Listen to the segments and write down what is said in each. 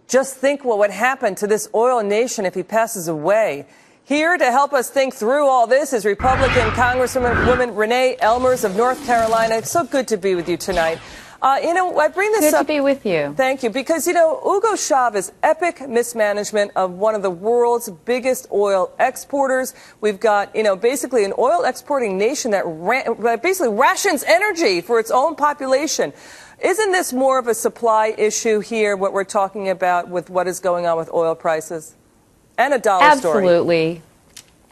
Just think what would happen to this oil nation if he passes away. Here to help us think through all this is Republican Congresswoman Renee Ellmers of North Carolina. It's so good to be with you tonight. I bring this up. Good to be with you. Thank you. Because, Hugo Chavez's epic mismanagement of one of the world's biggest oil exporters. We've got, basically an oil exporting nation that basically rations energy for its own population. Isn't this more of a supply issue here, what we're talking about with what is going on with oil prices? And a dollar story. Absolutely.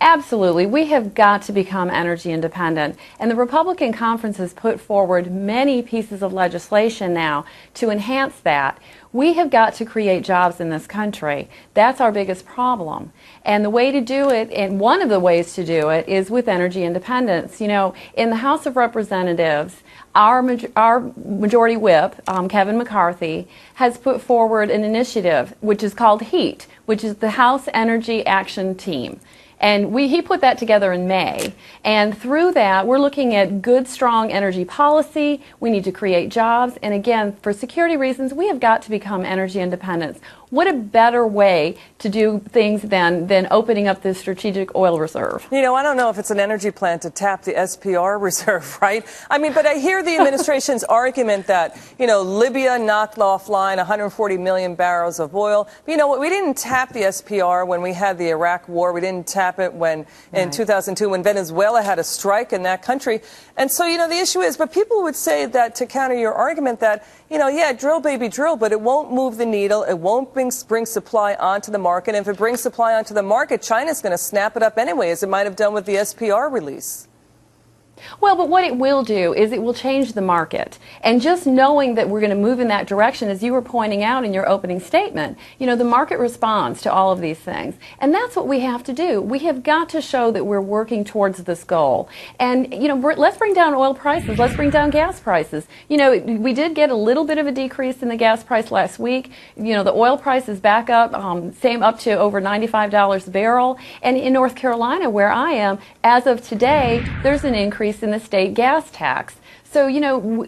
Absolutely. We have got to become energy independent. And the Republican conference has put forward many pieces of legislation now to enhance that. We have got to create jobs in this country. That's our biggest problem. And the way to do it, and one of the ways to do it, is with energy independence. In the House of Representatives, our majority whip, Kevin McCarthy, has put forward an initiative which is called HEAT, which is the House Energy Action Team. And he put that together in May. And through that, we're looking at good, strong energy policy. We need to create jobs. And again, for security reasons, we have got to become energy independent. What a better way to do things than opening up this strategic oil reserve. I don't know if it's an energy plan to tap the SPR reserve, right? But I hear the administration's argument that, Libya knocked offline 140 million barrels of oil. But we didn't tap the SPR when we had the Iraq war. We didn't tap it when in 2002 when Venezuela had a strike in that country. And so, the issue is, but people would say that to counter your argument that, drill, baby, drill, but it won't move the needle. It won't bring supply onto the market. And if it brings supply onto the market, China's going to snap it up anyway, as it might have done with the SPR release. Well, but what it will do is it will change the market. And just knowing that we're going to move in that direction, as you were pointing out in your opening statement, the market responds to all of these things. And that's what we have to do. We have got to show that we're working towards this goal. And, let's bring down oil prices. Let's bring down gas prices. We did get a little bit of a decrease in the gas price last week. The oil price is back up, up to over $95 a barrel. And in North Carolina, where I am, as of today, there's an increase in the state gas tax. So,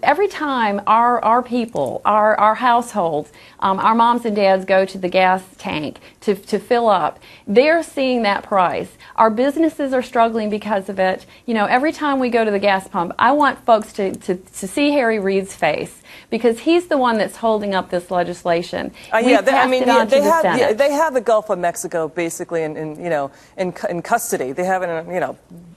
every time our people, our households, our moms and dads go to the gas tank to fill up, they're seeing that price. Our businesses are struggling because of it. Every time we go to the gas pump, I want folks to see Harry Reid's face, because he's the one that's holding up this legislation. They have the Gulf of Mexico basically in custody. They have it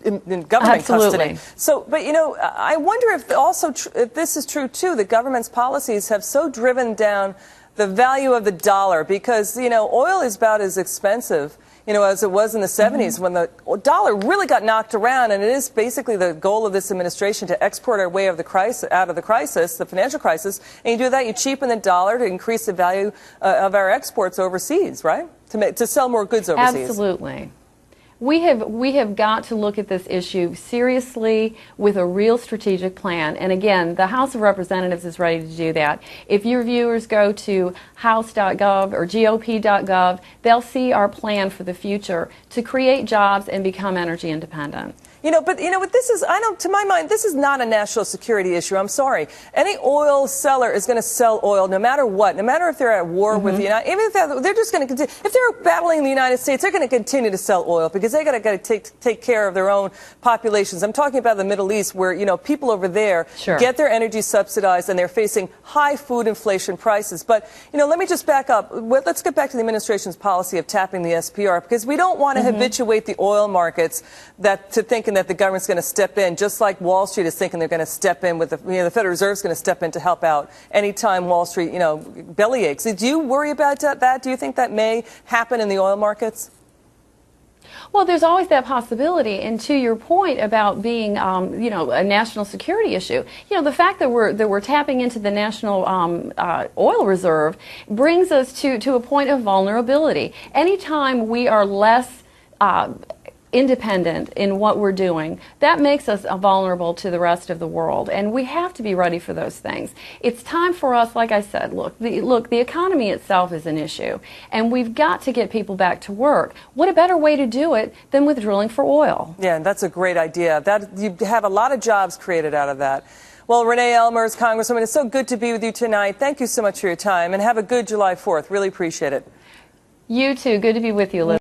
in government custody. So, but I wonder if if this is true too. The government's policies have so driven down the value of the dollar, because oil is about as expensive as it was in the 70s when the dollar really got knocked around. And it is basically the goal of this administration to export our way out of the crisis, the financial crisis. And you do that, you cheapen the dollar to increase the value of our exports overseas, right? To sell more goods overseas. Absolutely. We have got to look at this issue seriously with a real strategic plan. And again, the House of Representatives is ready to do that. If your viewers go to house.gov or gop.gov, they'll see our plan for the future to create jobs and become energy independent. But this is, to my mind, this is not a national security issue. I'm sorry. Any oil seller is going to sell oil no matter what, no matter if they're at war with the United States. Even if they're just going to continue, if they're battling the United States, they're going to continue to sell oil because they got to take care of their own populations. I'm talking about the Middle East, where, people over there get their energy subsidized and they're facing high food inflation prices. But, let me just back up. Let's get back to the administration's policy of tapping the SPR, because we don't want to habituate the oil markets to thinking that the government's going to step in, just like Wall Street is thinking they're going to step in with the Federal Reserve's going to step in to help out anytime Wall Street, belly aches. Do you worry about that? Do you think that may happen in the oil markets? Well, there's always that possibility. And to your point about being, a national security issue, the fact that we're tapping into the national oil reserve brings us to a point of vulnerability. Anytime we are less independent in what we're doing, that makes us vulnerable to the rest of the world, and we have to be ready for those things. It's time for us, like I said, the economy itself is an issue, and we've got to get people back to work. What a better way to do it than with drilling for oil? Yeah, and that's a great idea. You have a lot of jobs created out of that. Well, Renee Ellmers, Congresswoman, it's so good to be with you tonight. Thank you so much for your time, and have a good July 4th. Really appreciate it. You too. Good to be with you, Liz.